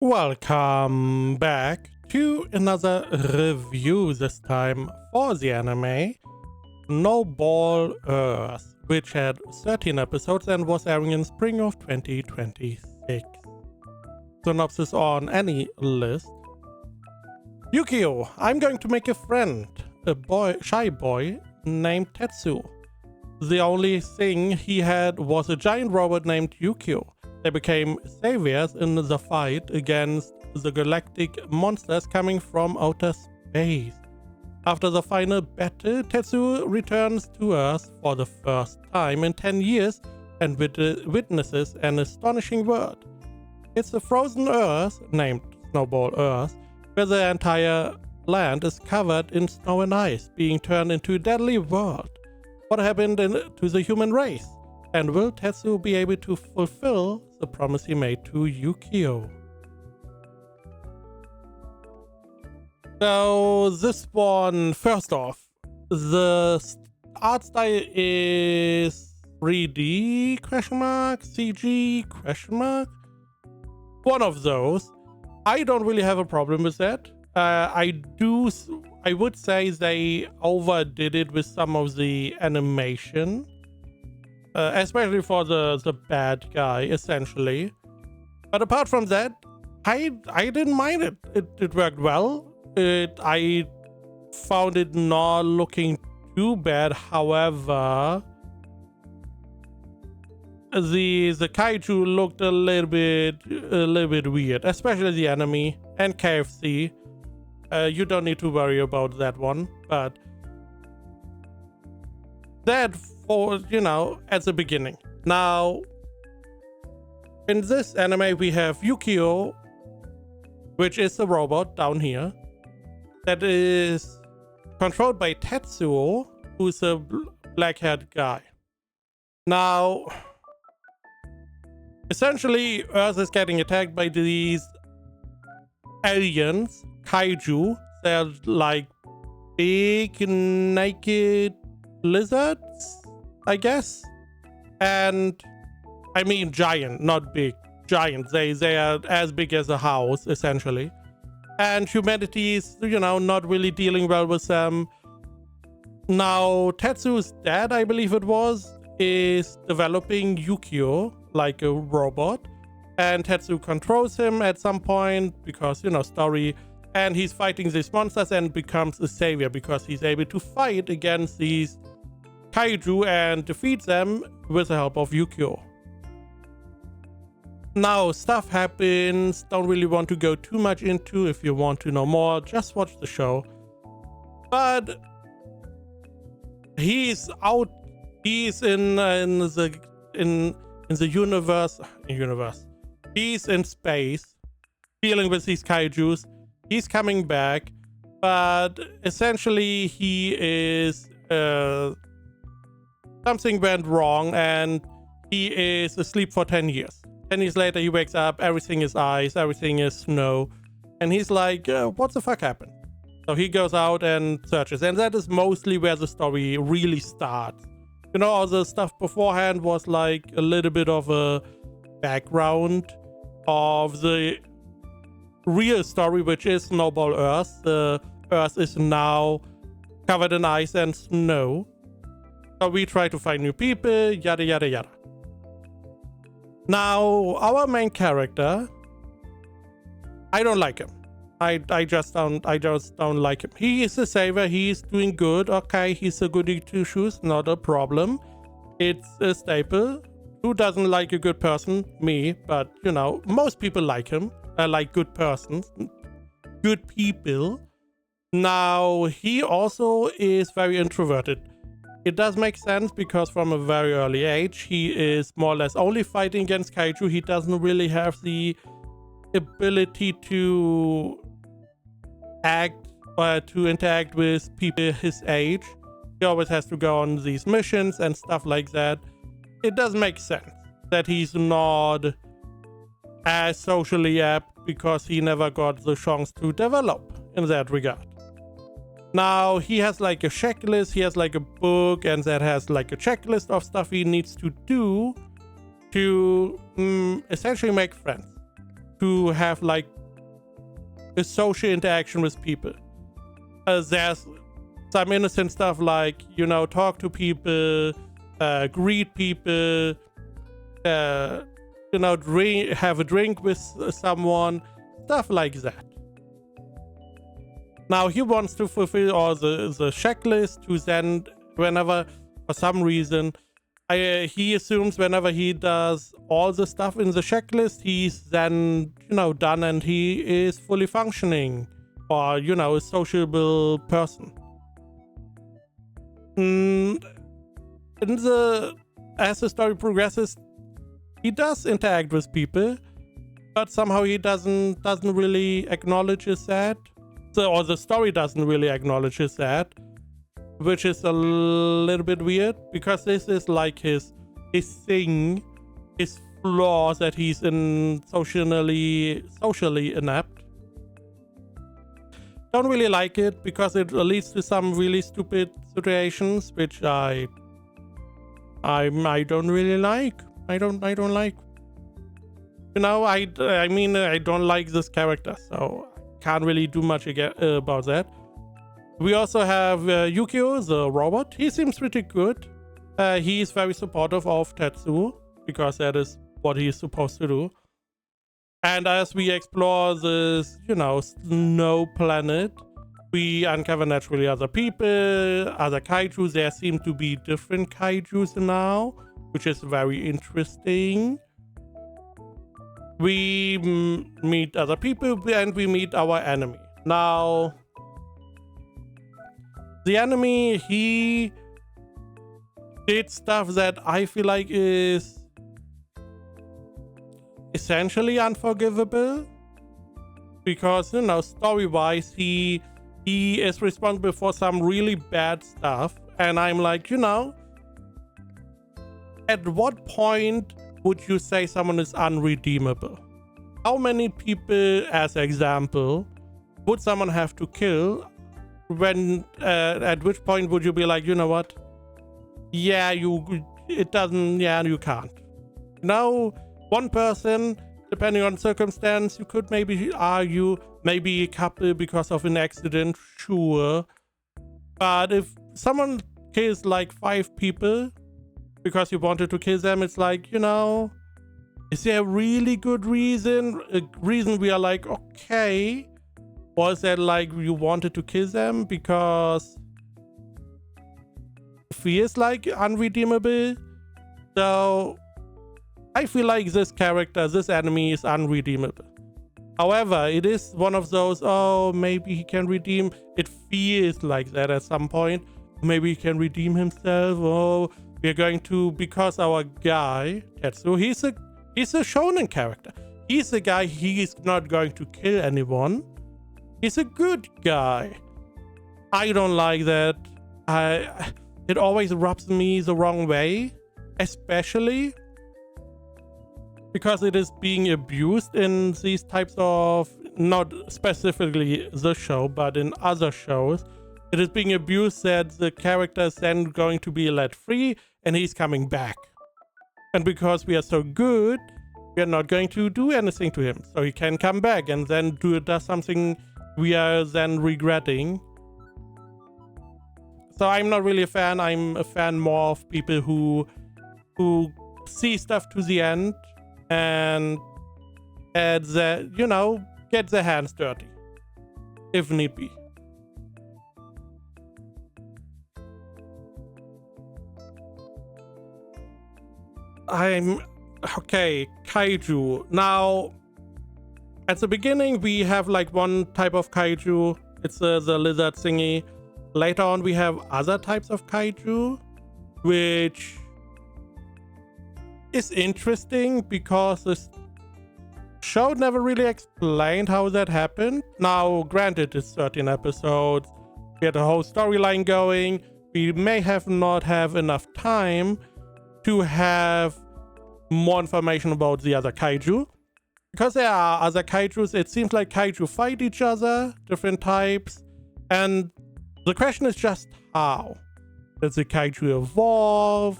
Welcome back to another review, this time for the anime Snowball Earth, which had 13 episodes and was airing in spring of 2026. Synopsis on any list. Yukio, I'm going to make a friend, a shy boy named Tetsu. The only thing he had was a giant robot named Yukio. They became saviors in the fight against the galactic monsters coming from outer space. After the final battle, Tetsu returns to Earth for the first time in 10 years and witnesses an astonishing world. It's a frozen Earth, named Snowball Earth, where the entire land is covered in snow and ice, being turned into a deadly world. What happened to the human race? And will Tetsu be able to fulfill the promise he made to Yukio? So this one, first off, the art style is 3D CG ? One of those. I don't really have a problem with that. I would say they overdid it with some of the animation. Especially for the bad guy, essentially. But apart from that, I didn't mind it. It worked well. I found it not looking too bad. However, the kaiju looked a little bit weird, especially the enemy and KFC. You don't need to worry about that one, but that for, at the beginning. Now, in this anime, we have Yukio, which is the robot down here, that is controlled by Tetsuo, who's a black-haired guy. Now, essentially, Earth is getting attacked by these aliens, kaiju. They're like big, naked lizards, I guess. And I mean giant, not big. Giant. They are as big as a house, essentially. And humanity is, not really dealing well with them. Now, Tetsu's dad, I believe it was, is developing Yukio like a robot. And Tetsu controls him at some point because, story. And he's fighting these monsters and becomes a savior because he's able to fight against these kaiju and defeat them with the help of Yukio. Now, stuff happens. Don't really want to go too much into. If you want to know more, just watch the show. But he's out. He's in the universe. He's in space, dealing with these kaijus. He's coming back, but essentially he is something went wrong and he is asleep for 10 years. 10 years later, he wakes up, everything is ice, everything is snow. And he's like, what the fuck happened? So he goes out and searches. And that is mostly where the story really starts. All the stuff beforehand was like a little bit of a background of the real story, which is Snowball Earth. The Earth is now covered in ice and snow. So we try to find new people, yada yada yada. Now, our main character, I don't like him. I just don't like him. He is a savior, he's doing good. Okay, he's a goody two shoes, not a problem. It's a staple. Who doesn't like a good person? Me, but most people like him. I like good persons, good people. Now, he also is very introverted. It does make sense because from a very early age, he is more or less only fighting against kaiju. He doesn't really have the ability to act or to interact with people his age. He always has to go on these missions and stuff like that. It does make sense that he's not as socially apt because he never got the chance to develop in that regard. Now, he has like a checklist, he has like a book, and that has like a checklist of stuff he needs to do to essentially make friends. to have like a social interaction with people. There's some innocent stuff like, you know, talk to people, greet people, you know, have a drink with someone, stuff like that. Now he wants to fulfill all the checklist to send whenever, for some reason, he assumes whenever he does all the stuff in the checklist, he's then, you know, done and he is fully functioning, or, you know, a sociable person. As the story progresses, he does interact with people, but somehow he doesn't really acknowledge that. Or the story doesn't really acknowledge that, which is a little bit weird, because this is like his thing, his flaw, that he's socially inept. Don't really like it, because it leads to some really stupid situations, which I don't really like. I don't like. You know, I mean, I don't like this character, so can't really do much about that. We also have Yukio, the robot. He seems pretty good. He is very supportive of Tetsu, because that is what he is supposed to do. And as we explore this, you know, snow planet, we uncover naturally other people, other kaiju. There seem to be different kaijus now, which is very interesting. We meet other people and we meet our enemy. Now, the enemy, he did stuff that I feel like is essentially unforgivable, because, you know, story-wise, he is responsible for some really bad stuff, and I'm like, you know, at what point would you say someone is unredeemable? How many people, as example, would someone have to kill? When at which point would you be like, you know what? Yeah, you can't. Now, one person, depending on circumstance, you could maybe argue, maybe a couple because of an accident, sure. But if someone kills like 5 people because you wanted to kill them, it's like, you know, is there a really good reason? A reason we are like, okay. Or is that like you wanted to kill them because feels like unredeemable? So I feel like this character, this enemy, is unredeemable. However, it is one of those, oh, maybe he can redeem. It feels like that at some point. Maybe he can redeem himself. Oh, we're going to, because our guy, Tetsu, he's a shonen character. He's a guy, he's not going to kill anyone. He's a good guy. I don't like that. It always rubs me the wrong way, especially because it is being abused in these types of, not specifically the show, but in other shows. It is being abused that the character is then going to be let free and he's coming back. And because we are so good, we are not going to do anything to him. So he can come back and then does something we are then regretting. So I'm not really a fan. I'm a fan more of people who see stuff to the end and get their hands dirty, if need be. Okay, kaiju. Now, at the beginning, we have like one type of kaiju. It's the lizard thingy. Later on, we have other types of kaiju, which is interesting because this show never really explained how that happened. Now, granted, it's 13 episodes. We had a whole storyline going. We may have not have enough time to have more information about the other kaiju. Because there are other kaijus, it seems like kaiju fight each other, different types. And the question is just how? Does the kaiju evolve?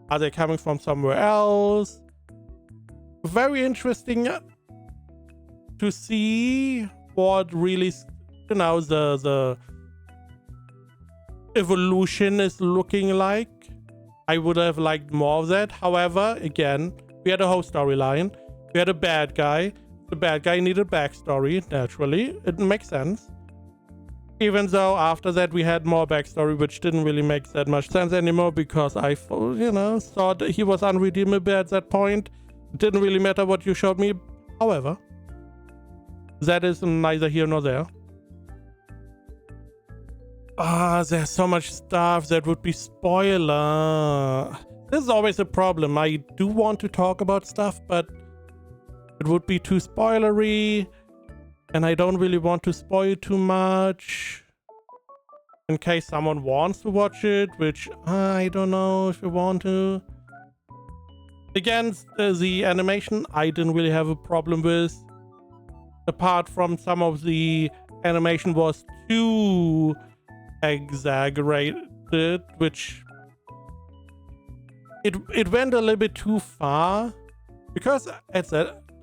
Are they coming from somewhere else? Very interesting to see what really, you know, the evolution is looking like. I would have liked more of that. However, again, we had a whole storyline. We had a bad guy. The bad guy needed backstory, naturally. It makes sense. Even though after that we had more backstory, which didn't really make that much sense anymore because I, you know, thought he was unredeemable at that point. It didn't really matter what you showed me. However, that is neither here nor there. There's so much stuff that would be spoiler. This is always a problem. I do want to talk about stuff, but it would be too spoilery. And I don't really want to spoil too much in case someone wants to watch it, which I don't know if you want to. Again, the animation I didn't really have a problem with. Apart from some of the animation was too exaggerated, which it went a little bit too far. Because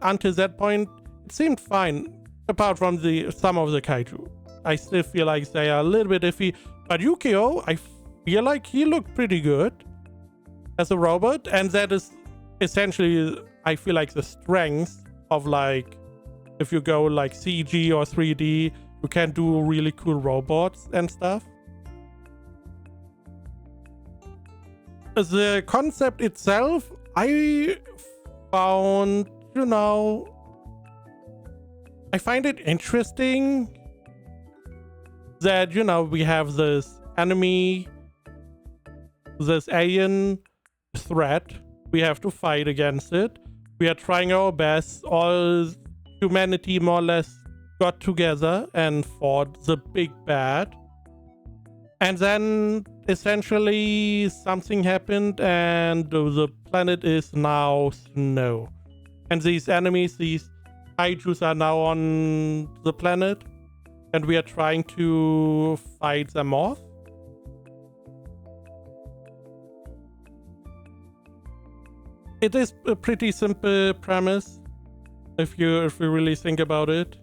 until that point, it seemed fine. Apart from some of the kaiju, I still feel like they are a little bit iffy. But Yukio, I feel like he looked pretty good as a robot, and that is essentially, I feel like, the strength of, like, if you go like CG or 3D, you can do really cool robots and stuff. The concept itself, I found, you know, I find it interesting that, you know, we have this enemy, this alien threat. We have to fight against it. We are trying our best. All humanity more or less got together and fought the big bad. And then essentially something happened and the planet is now snow. And these enemies, these kaijus are now on the planet, and we are trying to fight them off. It is a pretty simple premise if you really think about it.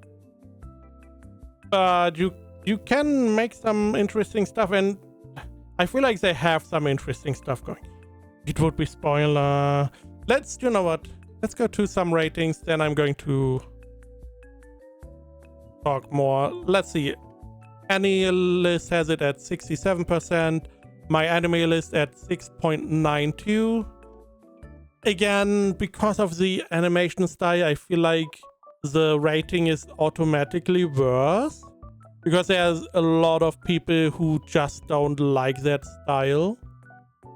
But you can make some interesting stuff, and I feel like they have some interesting stuff going. It would be spoiler. You know what? Let's go to some ratings, then I'm going to talk more. Let's see. AniList has it at 67%. My anime list at 6.92. Again, because of the animation style, I feel like the rating is automatically worse. Because there's a lot of people who just don't like that style.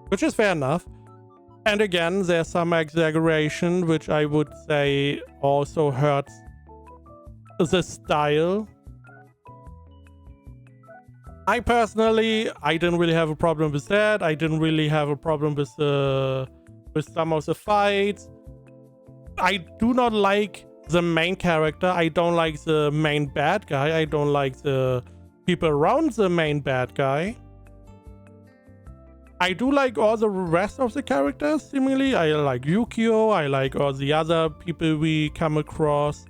Which is fair enough. And again, there's some exaggeration, which I would say also hurts the style. I personally, I didn't really have a problem with that. I didn't really have a problem with some of the fights. I do not like the main character. I don't like the main bad guy. I don't like the people around the main bad guy. I do like all the rest of the characters, seemingly. I like Yukio. I like all the other people we come across.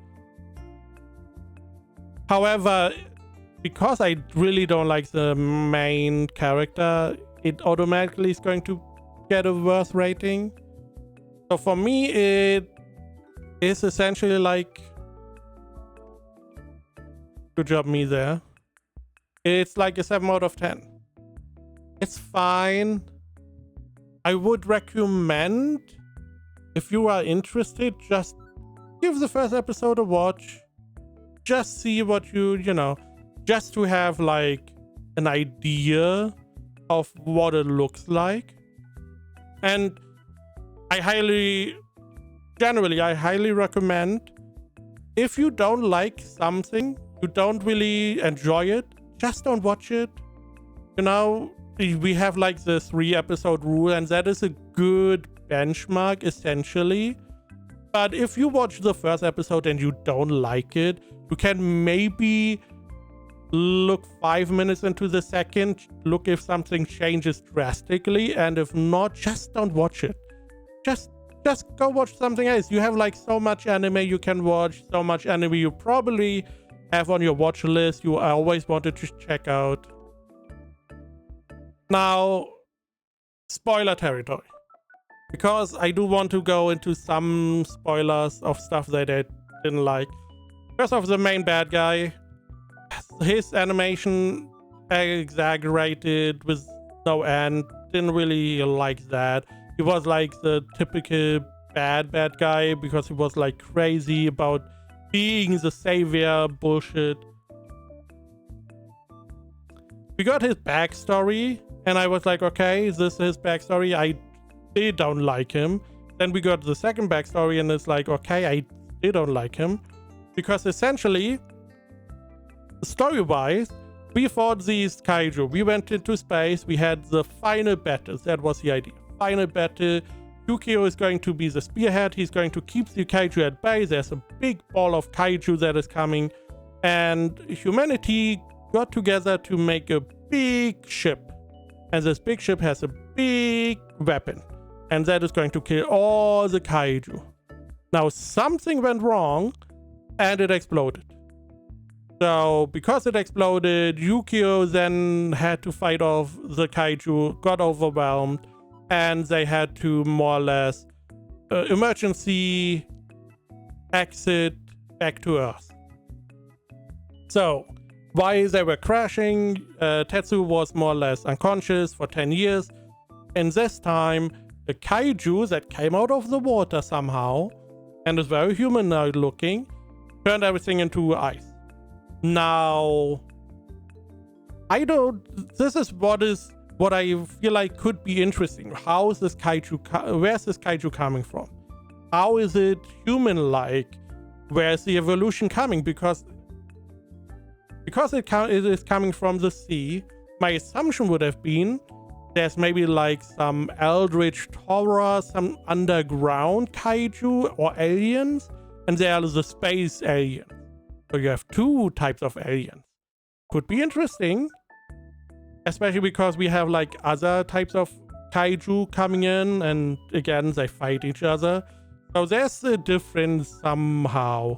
However, because I really don't like the main character, it automatically is going to get a worse rating. So for me, it is essentially like... Good job, me there. It's like a 7 out of 10. It's fine. I would recommend, if you are interested, just give the first episode a watch. Just see what you know, just to have like an idea of what it looks like. And I highly recommend, if you don't like something, you don't really enjoy it, just don't watch it. You know, we have like the 3-episode rule, and that is a good benchmark essentially. But if you watch the first episode and you don't like it, you can maybe look 5 minutes into the second, look if something changes drastically, and if not, just don't watch it. Just just go watch something else. You have like so much anime you can watch, so much anime you probably have on your watch list you always wanted to check out. Now, spoiler territory, because I do want to go into some spoilers of stuff that I didn't like. First off, the main bad guy, his animation exaggerated with no end. Didn't really like that. He was like the typical bad guy because he was like crazy about being the savior bullshit. We got his backstory and I was like, okay, this is his backstory. I still don't like him. Then we got the second backstory and it's like, okay, I still don't like him. Because essentially, story-wise, we fought these kaiju. We went into space. We had the final battle. That was the idea. Final battle. Yukio is going to be the spearhead. He's going to keep the kaiju at bay. There's a big ball of kaiju that is coming. And humanity got together to make a big ship. And this big ship has a big weapon. And that is going to kill all the kaiju. Now, something went wrong and it exploded. So, because it exploded, Yukio then had to fight off the kaiju, got overwhelmed, and they had to more or less emergency exit back to Earth. So, while they were crashing, Tetsu was more or less unconscious for 10 years. And this time, the kaiju that came out of the water somehow, and is very humanoid looking, turned everything into ice. Now, this is what I feel like could be interesting. How is this kaiju, where's this kaiju coming from? How is it human-like? Where's the evolution coming? Because it is coming from the sea, my assumption would have been there's maybe like some eldritch horror, some underground kaiju or aliens, and there are the space aliens. So you have two types of aliens. Could be interesting, especially because we have like other types of kaiju coming in, and again, they fight each other. So there's a difference somehow.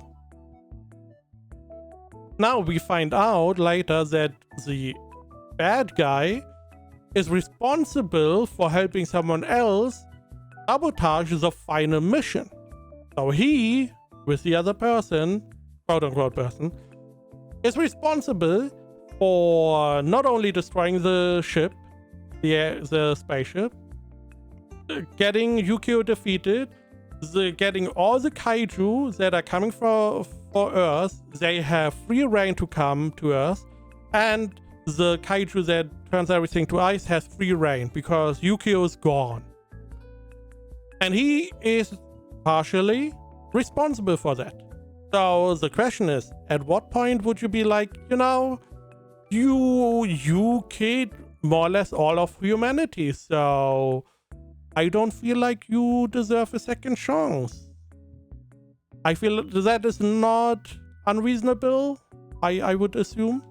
Now we find out later that the bad guy is responsible for helping someone else sabotage the final mission. So he, with the other person, quote-unquote person, is responsible for not only destroying the ship, the spaceship, getting Yukio defeated, getting all the kaiju that are coming for Earth. They have free reign to come to Earth, and the kaiju that turns everything to ice has free reign because Yukio is gone. And he is partially responsible for that. So the question is, at what point would you be like, you killed more or less all of humanity, so I don't feel like you deserve a second chance. I feel that is not unreasonable, I would assume.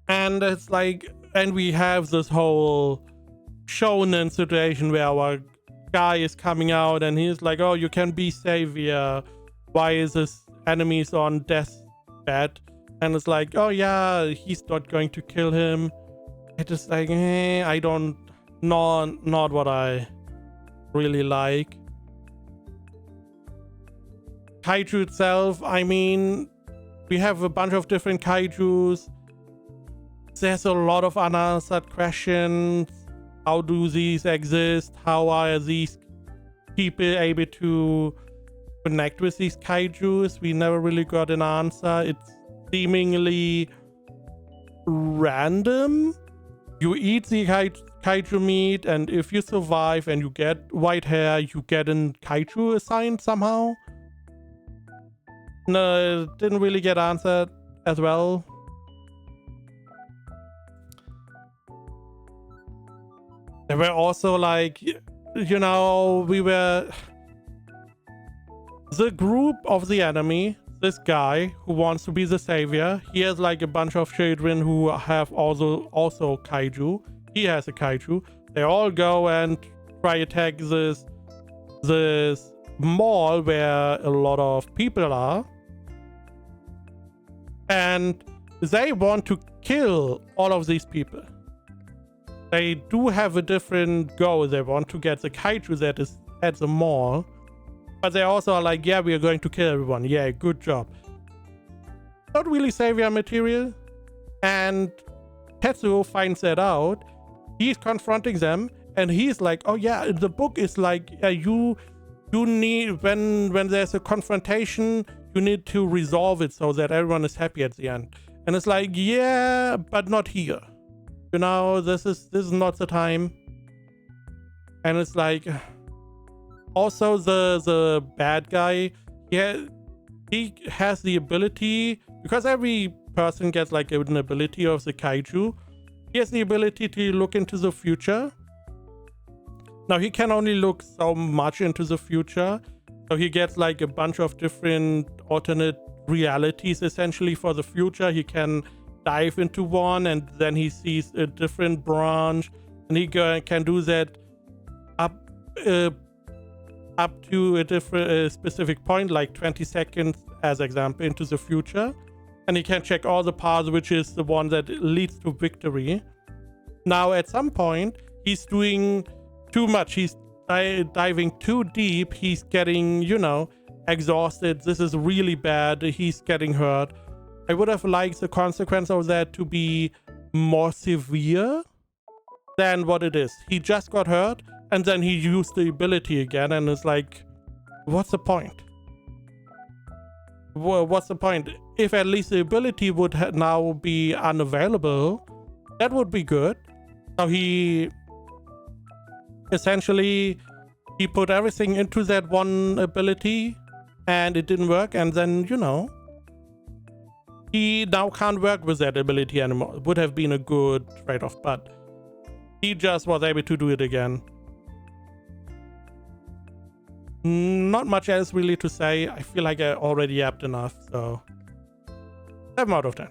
And it's like, and we have this whole shonen situation where our guy is coming out and he's like, oh, you can be savior. Why is this enemies on death's bed? And it's like, oh yeah, he's not going to kill him. It's just like, I don't, not what I really like. Kaiju itself, I mean, we have a bunch of different kaijus. There's a lot of unanswered questions. How do these exist? How are these people able to connect with these kaijus? We never really got an answer. It's seemingly random. You eat the kaiju meat, and if you survive and you get white hair, you get a kaiju assigned somehow. No, it didn't really get answered as well. There were also like, we were the group of the enemy, this guy who wants to be the savior. He has like a bunch of children who have also kaiju. He has a kaiju. They all go and try attack this mall where a lot of people are, and they want to kill all of these people. They do have a different goal. They want to get the kaiju that is at the mall, but they also are like, yeah, we are going to kill everyone. Yeah, good job. Not really savior material. And Tetsuo finds that out. He's confronting them, and he's like, oh yeah, the book is like, you need, when there's a confrontation, you need to resolve it so that everyone is happy at the end. And it's like, yeah, but not here. You know, this is not the time. And it's like, also the bad guy, yeah, he has the ability, because every person gets like an ability of the kaiju. He has the ability to look into the future. Now he can only look so much into the future, so he gets like a bunch of different alternate realities essentially for the future. He can dive into one, and then he sees a different branch, and he can do that up to a different specific point, like 20 seconds as example, into the future. And he can check all the paths, which is the one that leads to victory. Now, at some point, he's doing too much. He's diving too deep. He's getting, you know, exhausted. This is really bad. He's getting hurt. I would have liked the consequence of that to be more severe than what it is. He just got hurt, and then he used the ability again, and it's like, what's the point? Well, what's the point? If at least the ability would now be unavailable, that would be good. So he essentially, he put everything into that one ability, and it didn't work, and then, you know, he now can't work with that ability anymore. It would have been a good trade-off, but he just was able to do it again. Not much else really to say. I feel like I already yapped enough, so 7 out of 10.